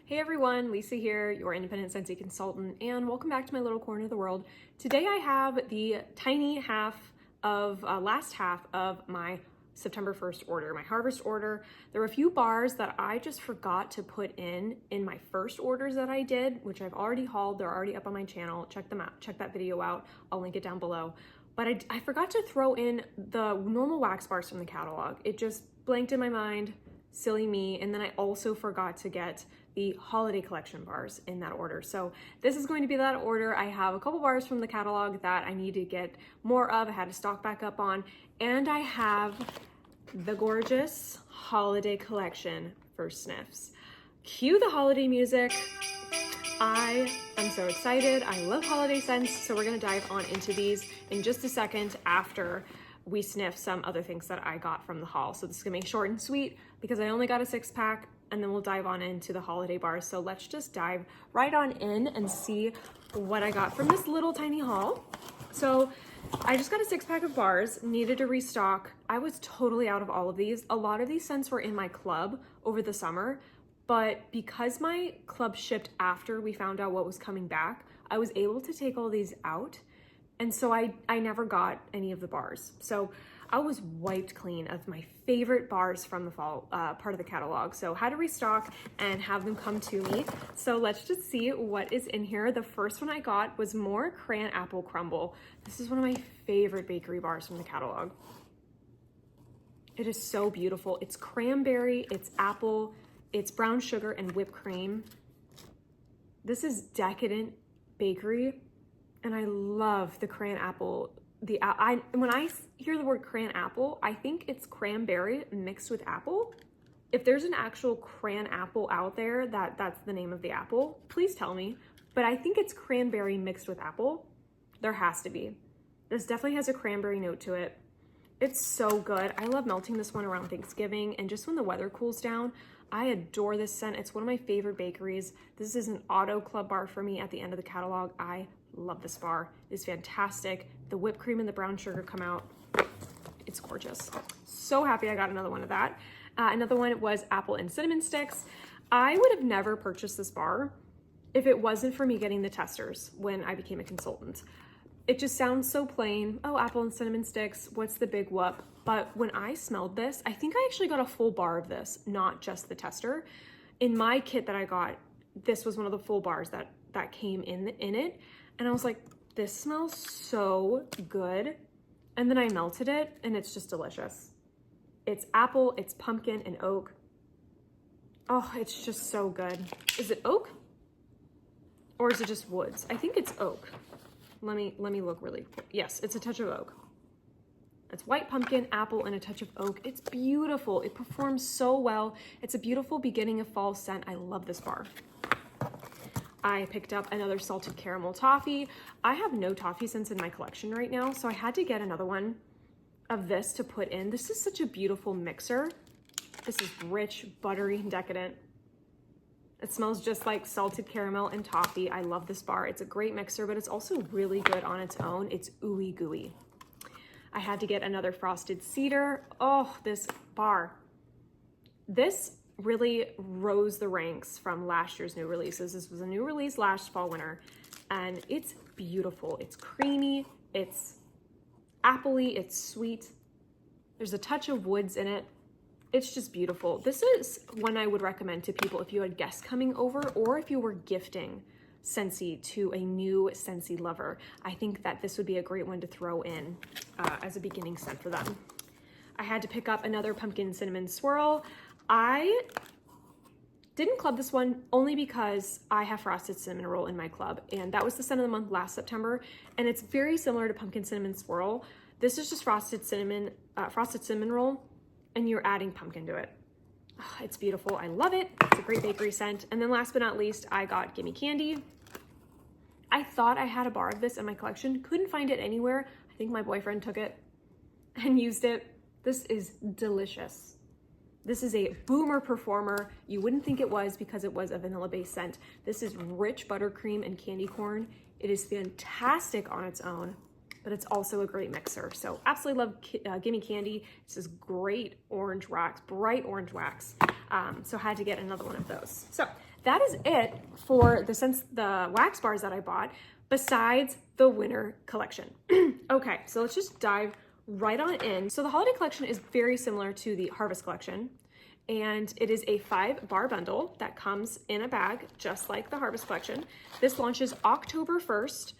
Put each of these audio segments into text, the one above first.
Hey everyone, Lisa here, your Independent Scentsy consultant, and welcome back to my little corner of the world. Today I have the tiny last half of my September 1st order, my harvest order. There were a few bars that I just forgot to put in my first orders that I did, which I've already hauled. They're already up on my channel. Check them out. Check that video out. I'll link it down below. But I forgot to throw in the normal wax bars from the catalog. It just blanked in my mind. Silly me. And then I also forgot to get the holiday collection bars in that order. So this is going to be that order. I have a couple bars from the catalog that I need to get more of. I had to stock back up on, and I have the gorgeous holiday collection for Sniffs. Cue the holiday music. I am so excited. I love holiday scents. So we're gonna dive on into these in just a second after we sniff some other things that I got from the haul. So this is gonna be short and sweet because I only got a 6-pack, and then we'll dive on into the holiday bars. So let's just dive right on in and see what I got from this little tiny haul. So I just got a 6-pack of bars, needed to restock. I was totally out of all of these. A lot of these scents were in my club over the summer, but because my club shipped after we found out what was coming back, I was able to take all these out. And so I never got any of the bars. So I was wiped clean of my favorite bars from the fall part of the catalog. So had to restock and have them come to me. So let's just see what is in here. The first one I got was more crayon apple crumble. This is one of my favorite bakery bars from the catalog. It is so beautiful. It's cranberry, it's apple, it's brown sugar and whipped cream. This is decadent bakery, and I love the crayon apple. When I hear the word crayon apple, I think it's cranberry mixed with apple. If there's an actual crayon apple out there that's the name of the apple, please tell me. But I think it's cranberry mixed with apple. There has to be. This definitely has a cranberry note to it. It's so good. I love melting this one around Thanksgiving and just when the weather cools down. I adore this scent. It's one of my favorite bakeries. This is an auto club bar for me at the end of the catalog. I love this bar. It's fantastic. The whipped cream and the brown sugar come out. It's gorgeous. So happy I got another one of that. Another one was apple and cinnamon sticks. I would have never purchased this bar if it wasn't for me getting the testers when I became a consultant. It just sounds so plain. Oh, apple and cinnamon sticks. What's the big whoop? But when I smelled this, I think I actually got a full bar of this, not just the tester. In my kit that I got, this was one of the full bars that came in it. And I was like, this smells so good. And then I melted it and it's just delicious. It's apple, it's pumpkin and oak. Oh, it's just so good. Is it oak? Or is it just woods? I think it's oak. Let me look really quick. Yes, it's a touch of oak. It's white pumpkin, apple, and a touch of oak. It's beautiful. It performs so well. It's a beautiful beginning of fall scent. I love this bar. I picked up another salted caramel toffee. I have no toffee scents in my collection right now, so I had to get another one of this to put in. This is such a beautiful mixer. This is rich, buttery, and decadent. It smells just like salted caramel and toffee. I love this bar. It's a great mixer, but it's also really good on its own. It's ooey gooey. I had to get another frosted cedar. Oh, this bar. This really rose the ranks from last year's new releases. This was a new release last fall winter, and it's beautiful. It's creamy, it's appley, it's sweet. There's a touch of woods in it. It's just beautiful. This is one I would recommend to people if you had guests coming over or if you were gifting Scentsy to a new Scentsy lover. I think that this would be a great one to throw in as a beginning scent for them. I had to pick up another pumpkin cinnamon swirl. I didn't club this one only because I have frosted cinnamon roll in my club, and that was the scent of the month last September, and it's very similar to pumpkin cinnamon swirl. This is just frosted cinnamon roll, and you're adding pumpkin to it. Oh, it's beautiful. I love it. It's a great bakery scent. And then last but not least, I got Gimme Candy. I thought I had a bar of this in my collection. Couldn't find it anywhere. I think my boyfriend took it and used it. This is delicious. This is a boomer performer. You wouldn't think it was because it was a vanilla-based scent. This is rich buttercream and candy corn. It is fantastic on its own, but it's also a great mixer. So absolutely love Gimme Candy. This is great orange wax, bright orange wax. So had to get another one of those. So that is it for the wax bars that I bought, besides the winter collection. Okay, so let's just dive right on in. So the holiday collection is very similar to the harvest collection, and it is a 5-bar bundle that comes in a bag, just like the harvest collection. This launches October 1st,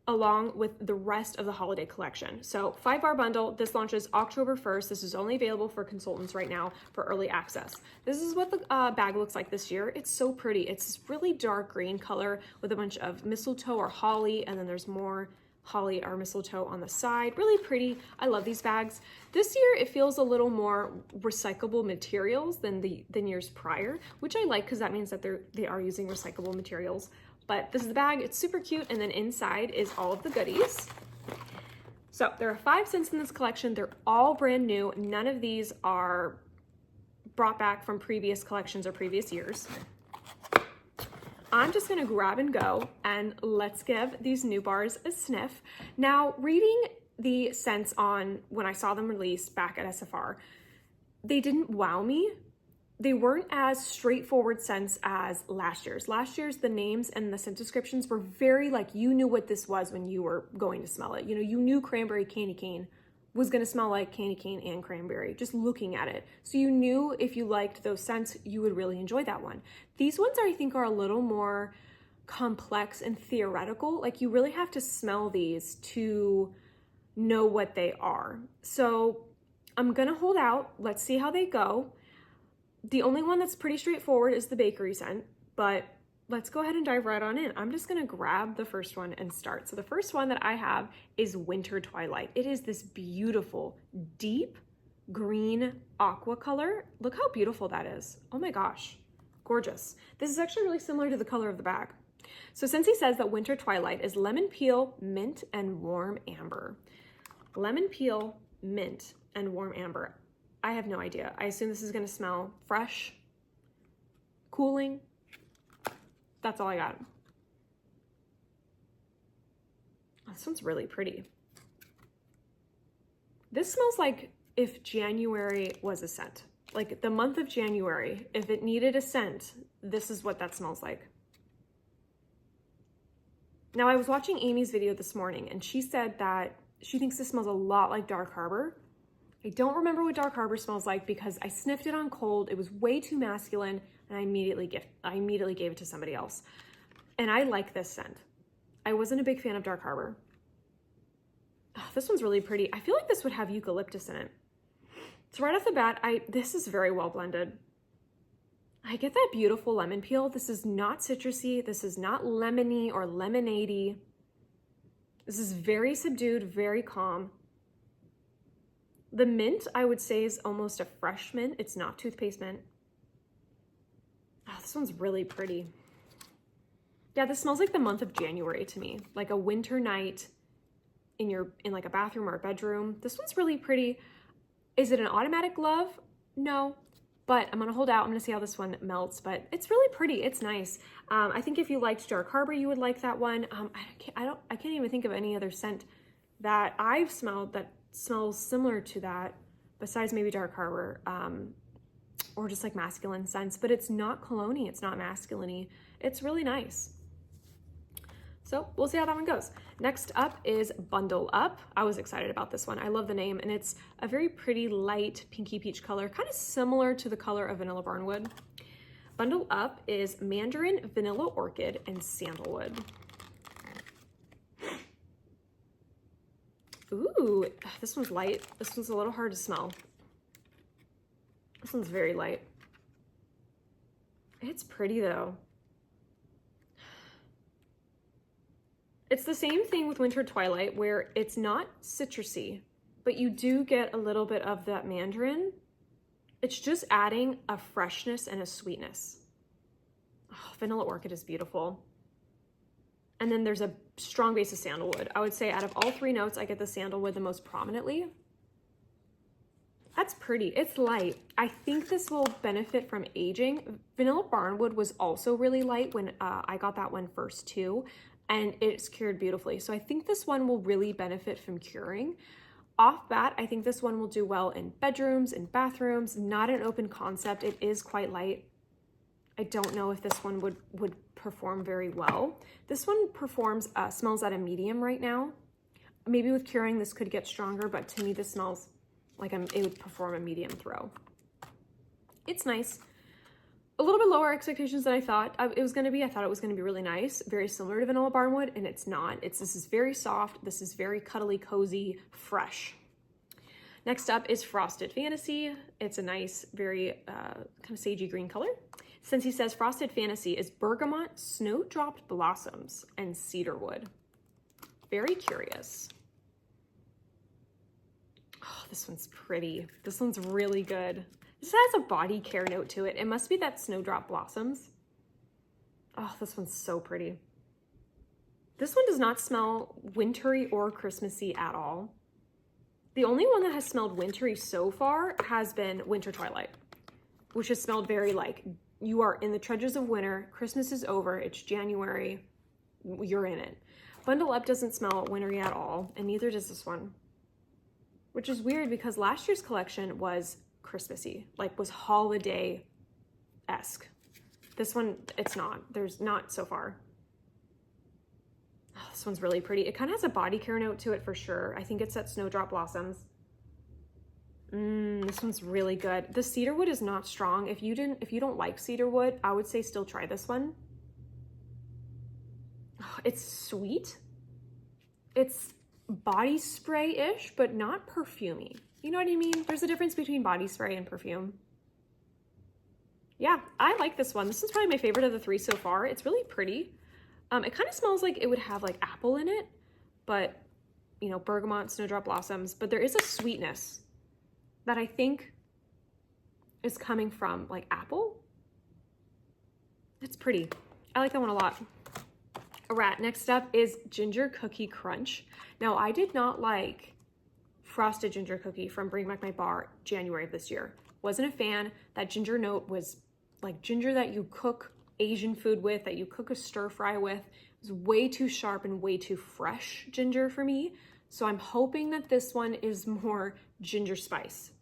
along with the rest of the holiday collection. So 5-bar bundle, this launches October 1st. This is only available for consultants right now for early access. This is what the bag looks like this year. It's so pretty. It's this really dark green color with a bunch of mistletoe or holly, and then there's more holly or mistletoe on the side. Really pretty. I love these bags. This year it feels a little more recyclable materials than years prior, which I like because that means that they are using recyclable materials. But this is the bag, it's super cute, and then inside is all of the goodies. So there are 5 scents in this collection. They're all brand new. None of these are brought back from previous collections or previous years. I'm just gonna grab and go, and let's give these new bars a sniff. Now, reading the scents on when I saw them released back at SFR, they didn't wow me. They weren't as straightforward scents as last year's. Last year's, the names and the scent descriptions were very like, you knew what this was when you were going to smell it. You know, you knew cranberry candy cane was gonna smell like candy cane and cranberry, just looking at it. So you knew if you liked those scents, you would really enjoy that one. These ones I think are a little more complex and theoretical. Like you really have to smell these to know what they are. So I'm gonna hold out, let's see how they go. The only one that's pretty straightforward is the bakery scent, but let's go ahead and dive right on in. I'm just gonna grab the first one and start. So the first one that I have is Winter Twilight. It is this beautiful, deep green aqua color. Look how beautiful that is. Oh my gosh, gorgeous. This is actually really similar to the color of the bag. So Scentsy says that Winter Twilight is lemon peel, mint, and warm amber. Lemon peel, mint, and warm amber. I have no idea. I assume this is gonna smell fresh, cooling. That's all I got. Oh, this one's really pretty. This smells like if January was a scent. Like the month of January, if it needed a scent, this is what that smells like. Now I was watching Amy's video this morning and she said that she thinks this smells a lot like Dark Harbor. I don't remember what Dark Harbor smells like because I sniffed it on cold. It was way too masculine and I immediately gave it to somebody else. And I like this scent. I wasn't a big fan of Dark Harbor. Oh, this one's really pretty. I feel like this would have eucalyptus in it. So right off the bat, this is very well blended. I get that beautiful lemon peel. This is not citrusy. This is not lemony or lemonade-y. This is very subdued, very calm. The mint, I would say, is almost a fresh mint. It's not toothpaste mint. Oh, this one's really pretty. Yeah, this smells like the month of January to me, like a winter night in like a bathroom or a bedroom. This one's really pretty. Is it an automatic love? No, but I'm gonna hold out. I'm gonna see how this one melts, but it's really pretty. It's nice. I think if you liked Dark Harbor, you would like that one. I can't even think of any other scent that I've smelled that smells similar to that besides maybe Dark Harbor, or just like masculine scents, but it's not cologne-y, it's not masculine-y. It's really nice. So we'll see how that one goes. Next up is Bundle Up. I was excited about this one. I love the name, and it's a very pretty light pinky peach color, kind of similar to the color of Vanilla Barnwood. Bundle Up is Mandarin, Vanilla Orchid, and Sandalwood. Ooh, this one's light. This one's a little hard to smell. This one's very light. It's pretty though. It's the same thing with Winter Twilight where it's not citrusy, but you do get a little bit of that mandarin. It's just adding a freshness and a sweetness. Oh, Vanilla Orchid is beautiful. And then there's a strong base of sandalwood. I would say out of all 3 notes, I get the sandalwood the most prominently. That's pretty. It's light. I think this will benefit from aging. Vanilla Barnwood was also really light when I got that one first too, and it's cured beautifully. So I think this one will really benefit from curing. Off bat, I think this one will do well in bedrooms, in bathrooms, not an open concept. It is quite light. I don't know if this one would perform very well. This one performs, smells at a medium right now. Maybe with curing, this could get stronger, but to me, this smells like it would perform a medium throw. It's nice. A little bit lower expectations than I thought it was going to be. I thought it was going to be really nice, very similar to Vanilla Barnwood, and it's not. This is very soft. This is very cuddly, cozy, fresh. Next up is Frosted Fantasy. It's a nice, very kind of sagey green color. Scentsy says Frosted Fantasy is bergamot, snowdropped blossoms, and cedarwood. Very curious. Oh, this one's pretty. This one's really good. This has a body care note to it. It must be that snowdrop blossoms. Oh, this one's so pretty. This one does not smell wintry or Christmassy at all. The only one that has smelled wintry so far has been Winter Twilight, which has smelled very like you are in the trenches of winter. Christmas is over. It's January. You're in it. Bundle Up doesn't smell wintry at all, and neither does this one, which is weird because last year's collection was Christmassy, like was holiday-esque. This one, it's not. There's not so far. Oh, this one's really pretty. It kind of has a body care note to it for sure. I think it's that Snowdrop Blossoms. This one's really good. The cedarwood is not strong. If you don't like cedarwood, I would say still try this one. Oh, it's sweet. It's body spray-ish, but not perfumey. You know what I mean? There's a difference between body spray and perfume. Yeah, I like this one. This is probably my favorite of the three so far. It's really pretty. It kind of smells like it would have like apple in it, but you know, bergamot, snowdrop blossoms, but there is a sweetness that I think is coming from like apple. It's pretty. I like that one a lot. All right, next up is Ginger Cookie Crunch. Now, I did not like Frosted Ginger Cookie from Bring Back My Bar January of this year. Wasn't a fan. That ginger note was like ginger that you cook Asian food with, that you cook a stir fry with. It was way too sharp and way too fresh ginger for me. So I'm hoping that this one is more ginger spice,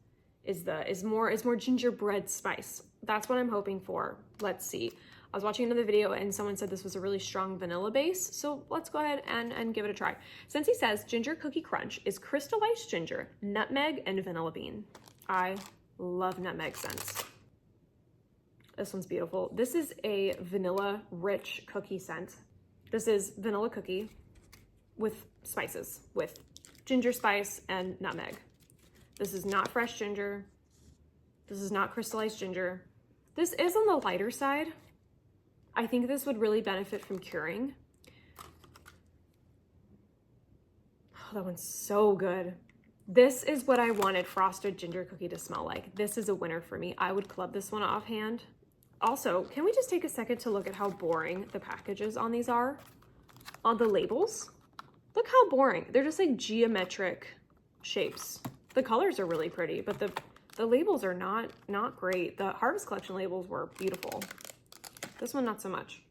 is more gingerbread spice. That's what I'm hoping for. Let's see. I was watching another video and someone said this was a really strong vanilla base. So let's go ahead and give it a try. Scentsy says Ginger Cookie Crunch is crystallized ginger, nutmeg, and vanilla bean. I love nutmeg scents. This one's beautiful. This is a vanilla rich cookie scent. This is vanilla cookie with spices, with ginger spice and nutmeg. This is not fresh ginger. This is not crystallized ginger. This is on the lighter side. I think this would really benefit from curing. Oh, that one's so good. This is what I wanted Frosted Ginger Cookie to smell like. This is a winner for me. I would club this one offhand. Also, can we just take a second to look at how boring the packages on these are? On the labels? Look how boring. They're just like geometric shapes. The colors are really pretty, but the labels are not great. The Harvest Collection labels were beautiful. This one, not so much.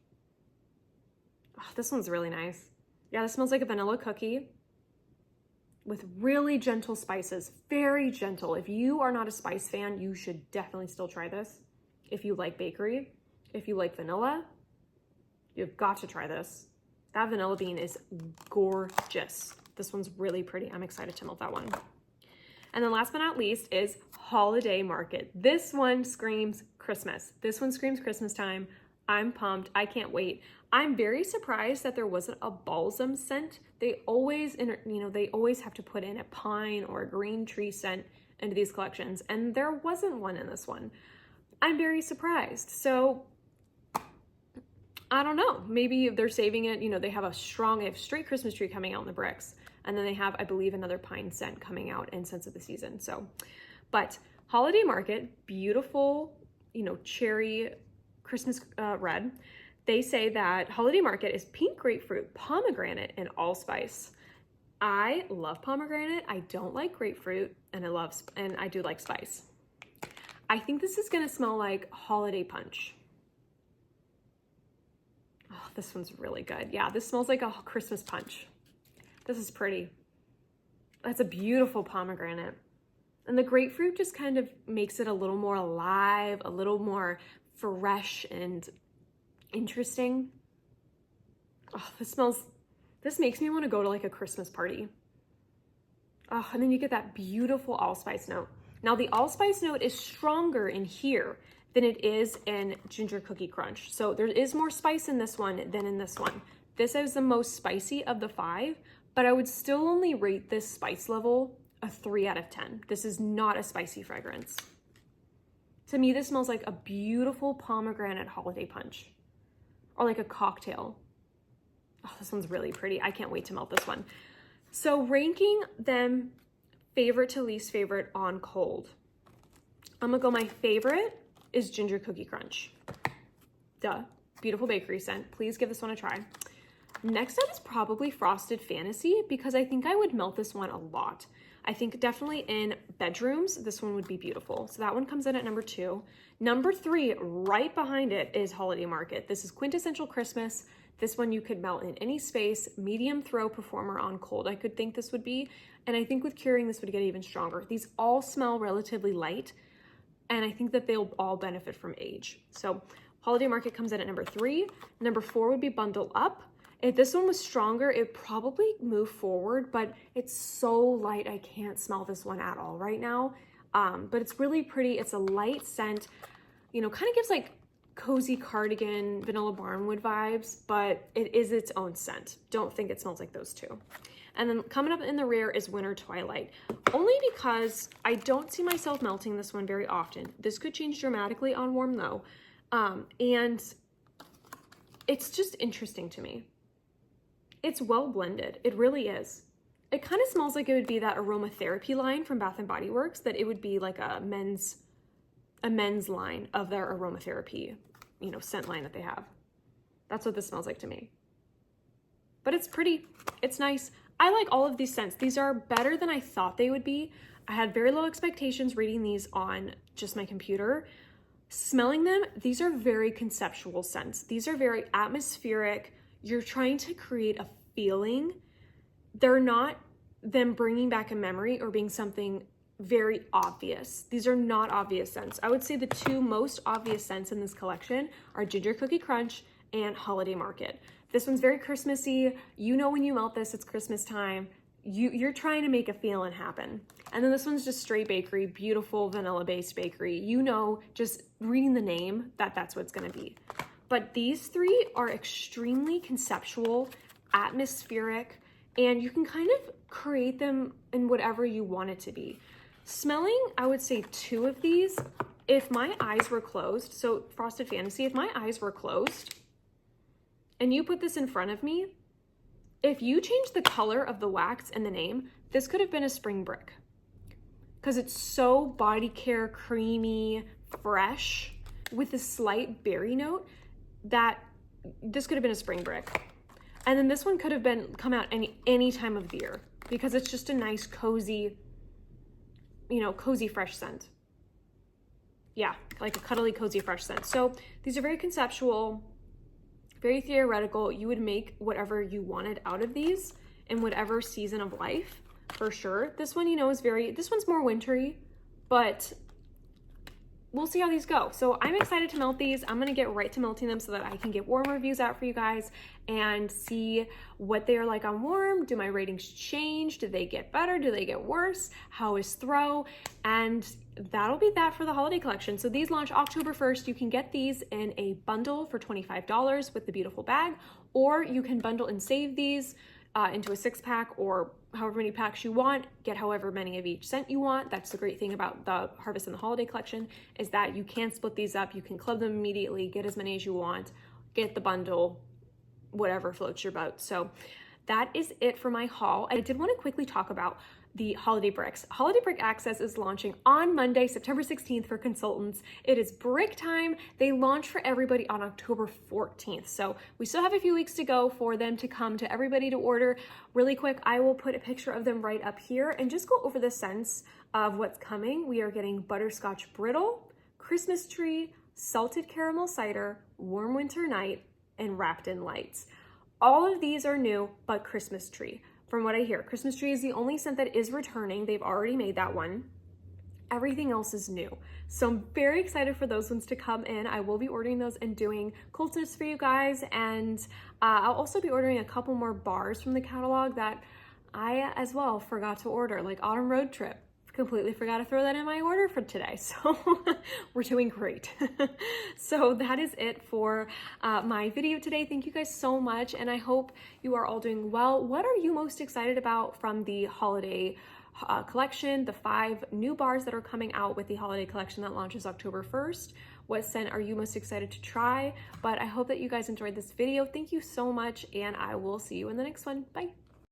Oh, this one's really nice. Yeah, this smells like a vanilla cookie with really gentle spices, very gentle. If you are not a spice fan, you should definitely still try this. If you like bakery, if you like vanilla, you've got to try this. That vanilla bean is gorgeous. This one's really pretty. I'm excited to melt that one. And then last but not least is Holiday Market. This one screams Christmas. This one screams Christmas time. I'm pumped. I can't wait. I'm very surprised that there wasn't a balsam scent. They always, they always have to put in a pine or a green tree scent into these collections, and there wasn't one in this one. I'm very surprised. So I don't know. Maybe they're saving it. They have straight Christmas tree coming out in the bricks, and then they have, I believe, another pine scent coming out in Scents of the Season. So, but Holiday Market, beautiful, cherry Christmas red. They say that Holiday Market is pink grapefruit, pomegranate, and allspice. I love pomegranate. I don't like grapefruit, and I do like spice. I think this is gonna smell like holiday punch. Oh, this one's really good. Yeah, this smells like a Christmas punch. This is pretty. That's a beautiful pomegranate. And the grapefruit just kind of makes it a little more alive, a little more fresh and interesting. Oh, this makes me want to go to like a Christmas party. Oh, and then you get that beautiful allspice note. Now the allspice note is stronger in here than it is in Ginger Cookie Crunch. So there is more spice in this one than in this one. This is the most spicy of the 5, but I would still only rate this spice level a 3 out of 10. This is not a spicy fragrance. To me, this smells like a beautiful pomegranate holiday punch or like a cocktail. Oh, this one's really pretty. I can't wait to melt this one. So ranking them favorite to least favorite on cold. I'm gonna go, my favorite is Ginger Cookie Crunch. Duh, beautiful bakery scent. Please give this one a try. Next up is probably Frosted Fantasy because I think I would melt this one a lot. I think definitely in bedrooms, this one would be beautiful. So that one comes in at number 2. Number 3, right behind it, is Holiday Market. This is quintessential Christmas. This one you could melt in any space, medium throw performer on cold. I could think this would be, and I think with curing this would get even stronger. These all smell relatively light, and I think that they'll all benefit from age. So Holiday Market comes in at number 3. Number 4 would be Bundle Up. If this one was stronger, it'd probably move forward, but it's so light, I can't smell this one at all right now. But it's really pretty. It's a light scent, you know, kind of gives like cozy cardigan, vanilla barnwood vibes, but it is its own scent. Don't think it smells like those two. And then coming up in the rear is Winter Twilight, only because I don't see myself melting this one very often. This could change dramatically on warm though. And it's just interesting to me. It's well blended. It really is. It kind of smells like it would be that aromatherapy line from Bath & Body Works, that it would be like a men's line of their aromatherapy, you know, scent line that they have. That's what this smells like to me. But it's pretty, it's nice. I like all of these scents. These are better than I thought they would be. I had very low expectations reading these on just my computer. Smelling them, these are very conceptual scents. These are very atmospheric. You're trying to create a feeling. They're not them bringing back a memory or being something very obvious. These are not obvious scents. I would say the 2 most obvious scents in this collection are Ginger Cookie Crunch and Holiday Market. This one's very Christmassy. You know when you melt this, it's Christmas time. You're trying to make a feeling happen. And then this one's just straight bakery, beautiful vanilla-based bakery. You know, just reading the name, that's what it's gonna be. But these 3 are extremely conceptual, atmospheric, and you can kind of create them in whatever you want it to be. Smelling, I would say 2 of these, if my eyes were closed, so Frosted Fantasy, if my eyes were closed, and you put this in front of me, if you change the color of the wax and the name, this could have been a spring brick. Because it's so body care, creamy, fresh, with a slight berry note, that this could have been a spring brick. And then this one could have come out any time of the year, because it's just a nice, cozy, you know, cozy, fresh scent. Yeah, like a cuddly, cozy, fresh scent. So these are very conceptual, very theoretical. You would make whatever you wanted out of these in whatever season of life, for sure. This one, you know, this one's more wintry, but we'll see how these go. So I'm excited to melt these. I'm gonna get right to melting them so that I can get warm reviews out for you guys and see what they are like on warm. Do my ratings change? Do they get better? Do they get worse? How is throw? And that'll be that for the holiday collection. So these launch October 1st. You can get these in a bundle for $25 with the beautiful bag, or you can bundle and save these into a 6-pack or however many packs you want, get however many of each scent you want. That's the great thing about the Harvest and the Holiday collection, is that you can split these up. You can club them immediately, get as many as you want, get the bundle, whatever floats your boat. So that is it for my haul. I did want to quickly talk about the Holiday Bricks. Holiday Brick Access is launching on Monday, September 16th for consultants. It is brick time. They launch for everybody on October 14th. So we still have a few weeks to go for them to come to everybody to order. Really quick, I will put a picture of them right up here and just go over the scents of what's coming. We are getting Butterscotch Brittle, Christmas Tree, Salted Caramel Cider, Warm Winter Night, and Wrapped in Lights. All of these are new, but Christmas Tree. From what I hear, Christmas Tree is the only scent that is returning. They've already made that one. everything else is new. So I'm very excited for those ones to come in. I will be ordering those and doing cold sniffs for you guys. And I'll also be ordering a couple more bars from the catalog that I as well forgot to order, like Autumn Road Trip. Completely forgot to throw that in my order for today. So we're doing great. So that is it for my video today. Thank you guys so much. And I hope you are all doing well. What are you most excited about from the holiday collection, the 5 new bars that are coming out with the holiday collection that launches October 1st? What scent are you most excited to try? But I hope that you guys enjoyed this video. Thank you so much, and I will see you in the next one. Bye.